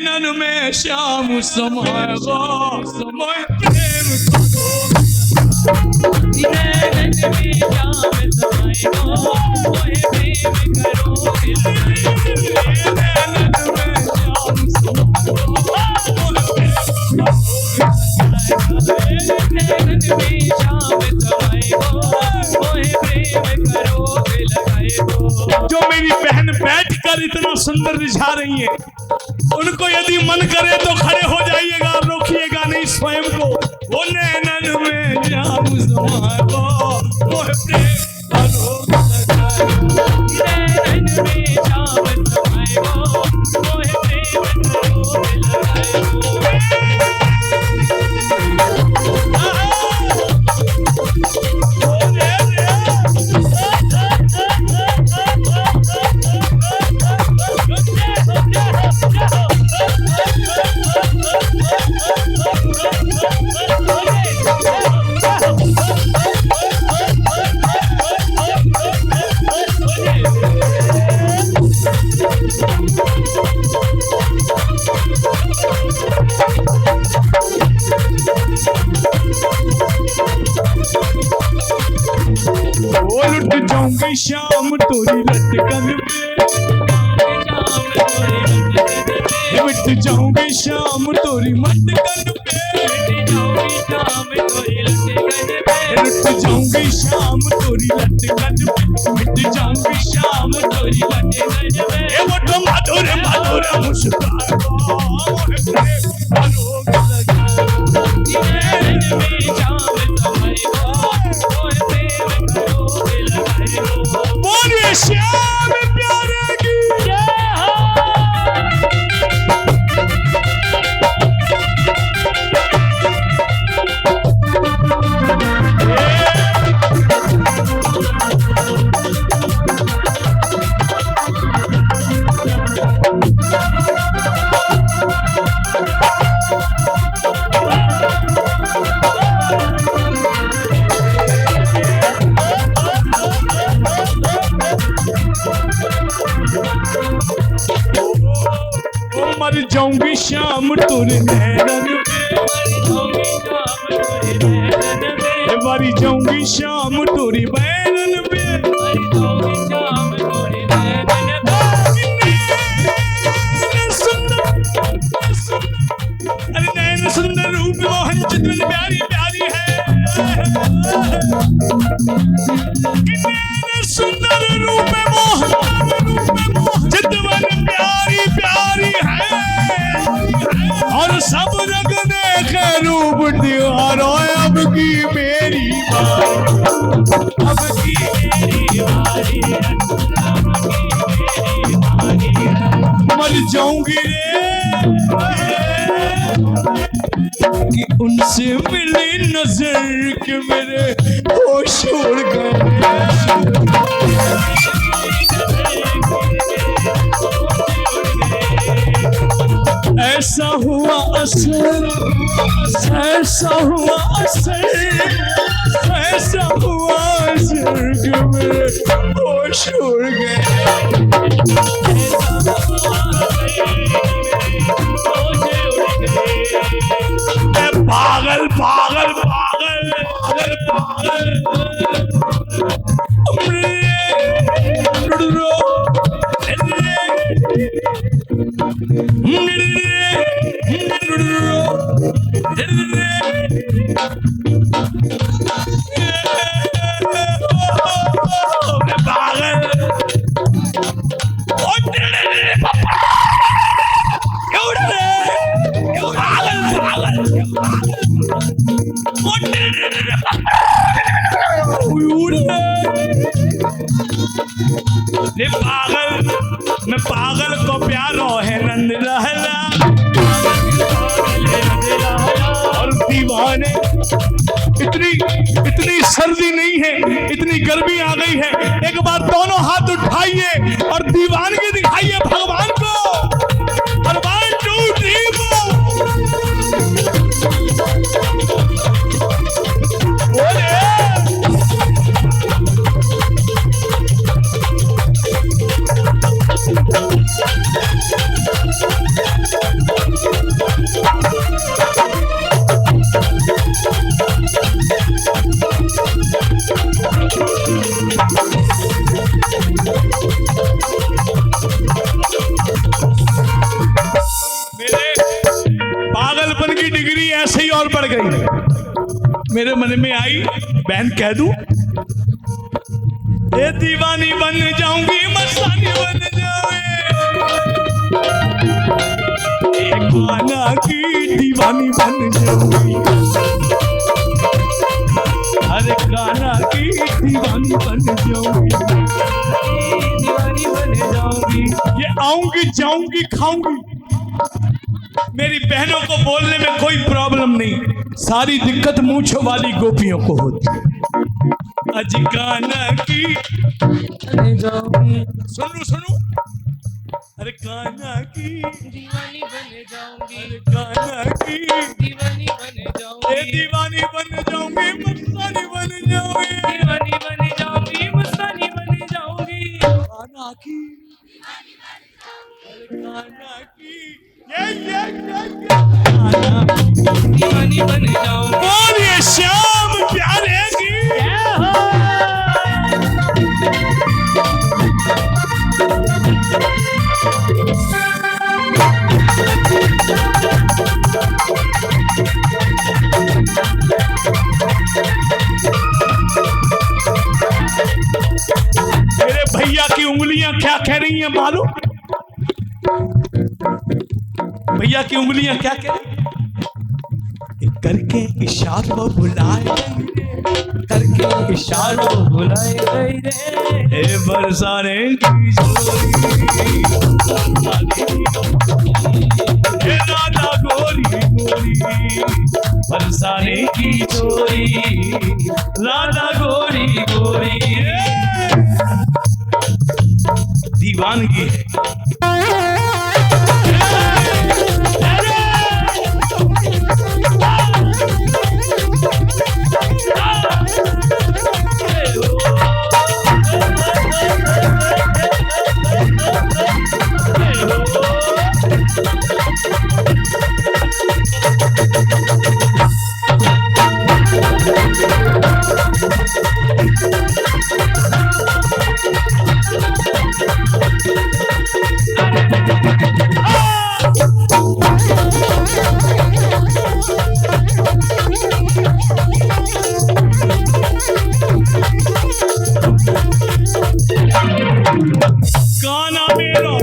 नैनन में श्याम समाएगा मोह प्रेम करो नैनन में श्याम समाएगा मोह प्रेम करो नैनन में श्याम समाएगा नैनन में श्याम समाएगा मोह प्रेम करो लगाएगो। जो मेरी बहन बैठकर इतना सुंदर रिझा रही है, उनको यदि मन करे तो खड़े हो जाइएगा, रोकिएगा नहीं स्वयं को। वो नैनन में श्याम समाएगा मोह प्रेम करो लगाएगो। नैनन में श्याम समाएगा मोह प्रेम करो लगाएगो। लुट जाऊंगी शाम तोरी लटकन पे, मिट जाऊंगी शाम तोरी मटकन पे, लुट जाऊंगी शाम तोरी लटकन पे, मिट जाऊंगी शाम तोरी लटकन पे। ये वो तो मधुर मधुर मुस्कान बोलिए श्याम प्यारे की मर जाऊंगी शाम तोरे नैनन पे, मर जाऊंगी शाम तोरी बैनन पे। अरे नैन सुंदर रूप मोहन चितवन प्यारी प्यारी है, नैन सुंदर रूप मोहन चितवन प्यारी प्यारी है, और सब जग देखे रूप दीवारो। अब की मेरी बारी, अब की मेरी बारी, मर जाऊंगी रे कि उनसे मिली नजर के मेरे होश उड़ गए। ऐसा हुआ असर, ऐसा हुआ असर, ऐसा हुआ असर कि मेरे होश उड़ गए। पागल पागल पागल पागल पागल पागल मैं पागल को प्यारो है नंद रहला, और दीवाने इतनी सर्दी नहीं है, इतनी गर्मी आ गई है। एक बार दोनों हाथ उठाइए और दीवानगी दिखाइए भगवान को। और 1 2 3 बोले और बढ़ गई। मेरे मन में आई बहन कह दूं, ये दीवानी बन जाऊंगी, मस्तानी बन जाऊंगी, कान्हा की दीवानी बन जाऊंगी, अरे कान्हा की दीवानी बन जाऊंगी, दीवानी बन जाऊंगी। ये आऊंगी जाऊंगी खाऊंगी। मेरी बहनों को बोलने में कोई प्रॉब्लम नहीं, सारी दिक्कत मूंछों वाली गोपियों को होती है। अज कान्हा की बन जाऊंगी, सुनो सुनो, अरे कान्हा की दीवानी बन जाऊंगी, अरे कान्हा की दीवानी बन ये जाऊंगी, दीवानी बन जाऊंगी, मस्तानी बन जाऊंगी, दीवानी बन जाऊंगी, मस्तानी बन जाऊंगी। कान्हा की अरे कान्हा की ये कान्हा दीवानी बन जाऊंगी। बोलिए श्याम प्यारे की। मेरे भैया की उंगलियां क्या कह रही हैं मालूम? भैया की उंगलियां क्या कह रही? करके इशारों बुलाए, करके इशारों बुलाए गई रे, ए बरसाने की जोड़ी, ए राधा गोरी गोरी, बरसाने की चोरी, राधा गोरी गोरी, दीवानगी है। गाना मेरो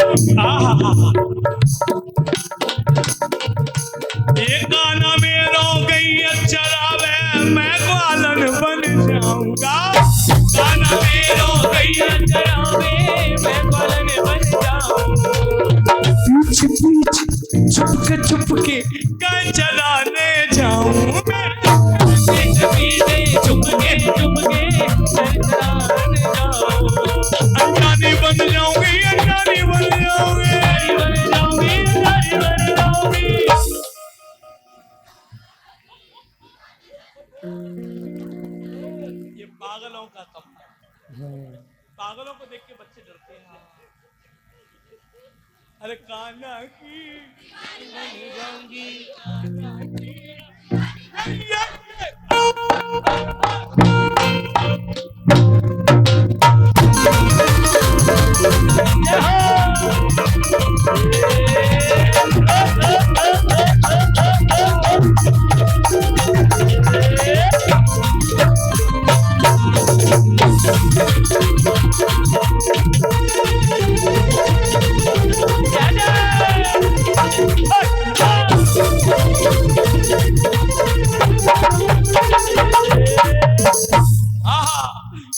ये गाना मेरो गैया चरावे, मैं ग्वालन बन जाऊंगा, गाना मेरो गैया चरावे, मैं ग्वालन बन जाऊंगा। पीछे पीछे छुप के गाय चराने जाऊं मैं, पीछे पीछे छुप के चराने जाऊं। अंजानी बन जाऊंगी, अंजानी बन जाऊंगी, बन जाऊंगी, बन जाऊंगी। ये पागलों का कम है, पागलों को देख के बच्चे डरते हैं। अरे कान्हा की बन जाऊंगी,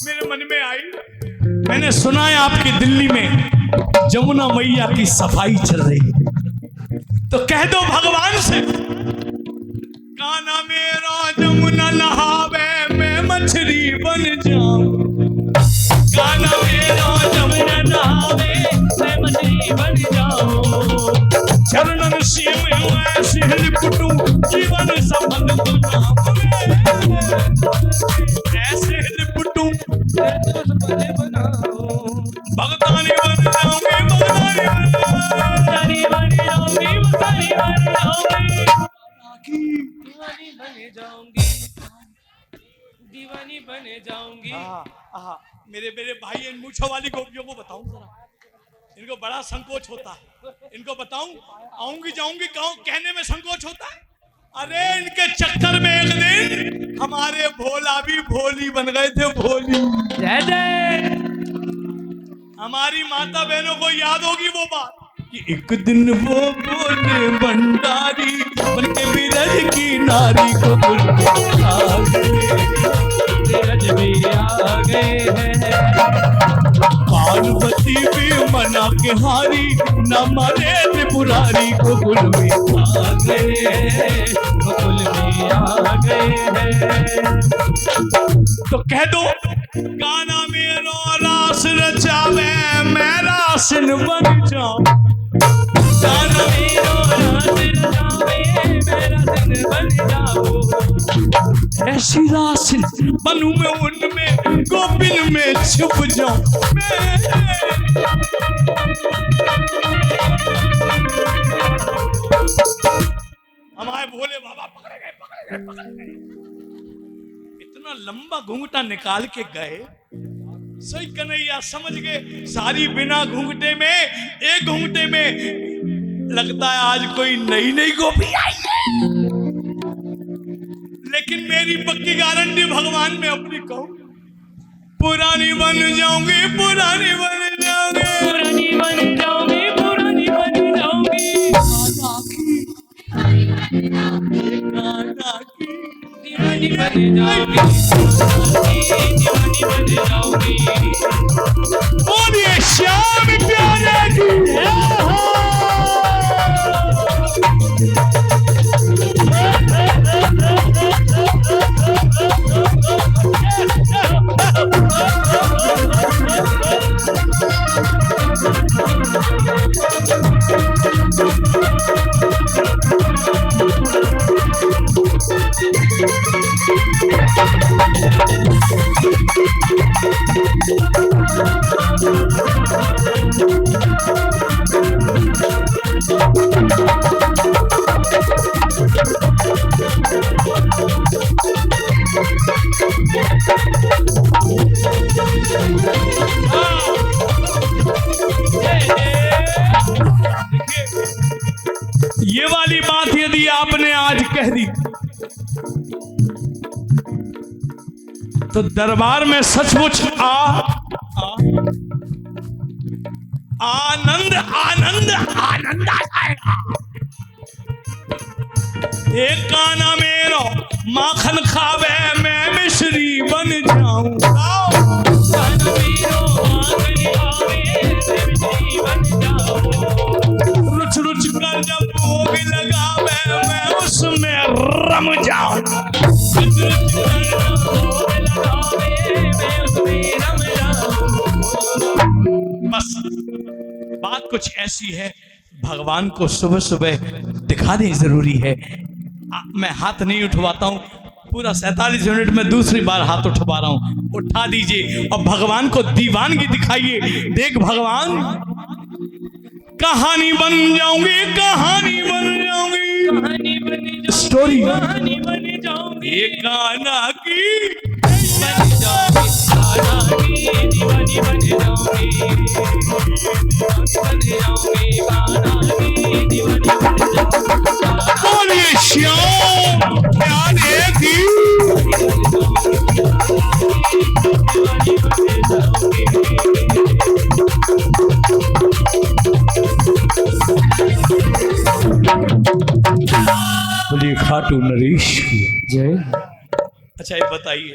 मेरे मन में आई, मैंने सुना है आपकी दिल्ली में जमुना मैया की सफाई चल रही है, तो कह दो भगवान से, कान्हा मेरा जमुना नहावे, मैं मछली बन जाऊं, कान्हा मेरा जमुना नहावे, मैं मछली बन जाऊं। चरणन सीम ऐसे लिपटूं, जीवन सफल ऐसे लिपटूं, भगतानी बन जाऊंगी, भगतानी बन जाऊंगी, मस्तानी बन जाऊंगी, दीवानी बन जाऊंगी, दीवानी बन जाऊंगी। मेरे मेरे भाई इन मूछों वाली गोपियों को बताऊं जरा, इनको बड़ा संकोच होता है, इनको बताऊं, आऊंगी जाऊंगी कहने में संकोच होता है। अरे इनके चक्कर में एक दिन हमारे भोला भी भोली बन गए थे, भोली। जय जय। हमारी माता बहनों को याद होगी वो बात कि एक दिन वो बोले भंडारी बनके बिरज की नारी को बुल आ बिरज भी आ गए हैं। पार्वती भी मना के हारी न मरे त्रिपुरारी को बुल में आ गए हैं, गोकुल में आ गए हैं। तो कह दो गाना मेरो रास रचावे मैं रासन बन जाऊं। गाना मेरो रास रचावे मैं रासन बन जाऊं। ऐसी रासन बनूं मैं उनमें गोपिन में छुप जाऊं। हमारे भोले बाबा पकड़े गए। इतना लंबा घूंघटा निकाल के गए, सही कन्हैया समझ गए सारी बिना घूंघटे में, एक घूंघटे में लगता है आज कोई नई नई गोपी आई है। लेकिन मेरी पक्की गारंटी भगवान में अपनी कहूं, पुरानी बन जाऊंगी, पुरानी बन जाऊंगी, पुरानी बन जाऊंगी, पुरानी बन जाऊंगी। गाना की दीवानी बन जाऊंगी, दीवानी बन जाऊंगी। बोलिए श्याम प्यारे की। ये वाली बात यदि आपने आज कह दी तो दरबार में सचमुच आनंद आनंद आनंद आ जाएगा। एक गाना मेरो माखन खावे मैं मिश्री बन जाऊं। गाना मेरो माखन खावे मैं मिश्री बन जाऊं। रुच रुच कर जब भोग लगावे मैं उसमें रम जाऊं। रुच रुच कर जब भोग लगावे मैं उसमें रम जाऊं। बस बात कुछ ऐसी है, भगवान को सुबह सुबह दिखानी जरूरी है। मैं हाथ नहीं उठवाता हूँ, पूरा 47 मिनट में दूसरी बार हाथ उठवा रहा हूँ। उठा दीजिए और भगवान को दीवानगी दिखाइए। देख भगवान, कहानी बन जाऊंगी, कहानी बन जाऊंगी, कहानी बन जाऊंगी, स्टोरी कहानी बन जाऊंगी। एक गाना की बन जाऊंगी, गाना की दीवानी बन जाऊंगी, बन जाऊंगी, गाना की दीवानी बन जाऊंगी। बोलिए श्याम प्यारे की। बोलिए खाटू नरेश की जय। अच्छा ये बताइए,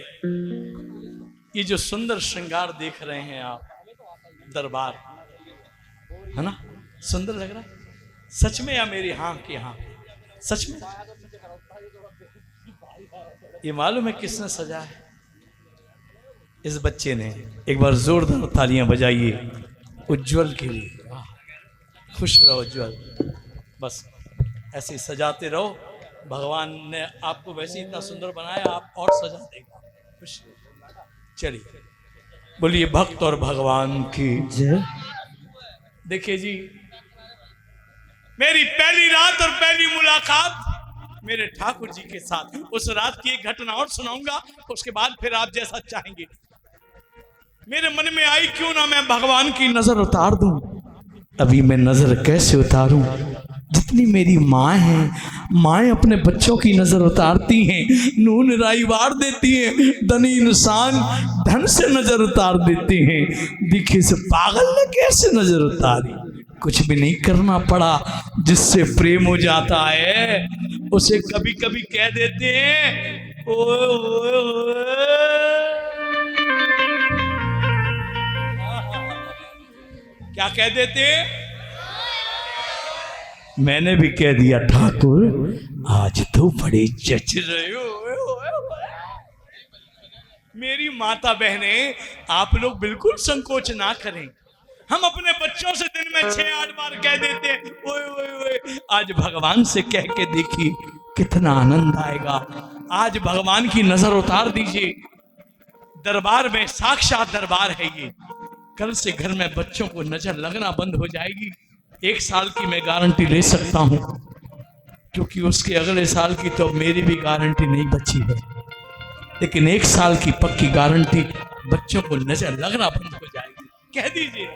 ये जो सुंदर श्रृंगार देख रहे हैं आप, दरबार है ना, सुंदर लग रहा है सच में या मेरी हाँ की हाँ? सच में? ये मालूम है किसने सजा है? इस बच्चे ने। एक बार जोरदार तालियां बजाइए उज्जवल के लिए। वाह, खुश रहो उज्जवल, बस ऐसे सजाते रहो। भगवान ने आपको वैसे इतना सुंदर बनाया, आप और सजा देगा। खुश चलिए, बोलिए भक्त और भगवान की जय। देखिए जी, मेरी पहली रात और पहली मुलाकात मेरे ठाकुर जी के साथ, उस रात की एक घटना और सुनाऊंगा, उसके बाद फिर आप जैसा चाहेंगे। मेरे मन में आई क्यों ना मैं भगवान की नजर उतार दूं। अभी मैं नजर कैसे उतारूं? जितनी मेरी माँ है माएँ अपने बच्चों की नजर उतारती हैं, नून राई वार देती हैं, धनी इंसान धन से नजर उतार देते हैं। दिखे से पागल ने कैसे नजर उतारी, कुछ भी नहीं करना पड़ा। जिससे प्रेम हो जाता है उसे कभी कभी कह देते हैं ओए ओए ओए। क्या कह देते हैं? मैंने भी कह दिया ठाकुर आज तो बड़े जच रहे हो। मेरी माता बहने आप लोग बिल्कुल संकोच ना करें। हम अपने बच्चों से दिन में 6-8 बार कह देते हैं ओए ओए ओए। आज भगवान से कह के देखिए कितना आनंद आएगा। आज भगवान की नजर उतार दीजिए। दरबार में साक्षात दरबार है ये। कल से घर में बच्चों को नजर लगना बंद हो जाएगी। 1 साल की मैं गारंटी ले सकता हूं, क्योंकि उसके अगले साल की तो मेरी भी गारंटी नहीं बची है, लेकिन 1 साल की पक्की गारंटी बच्चों को नजर लगना बंद हो जाएगी। कह दीजिए।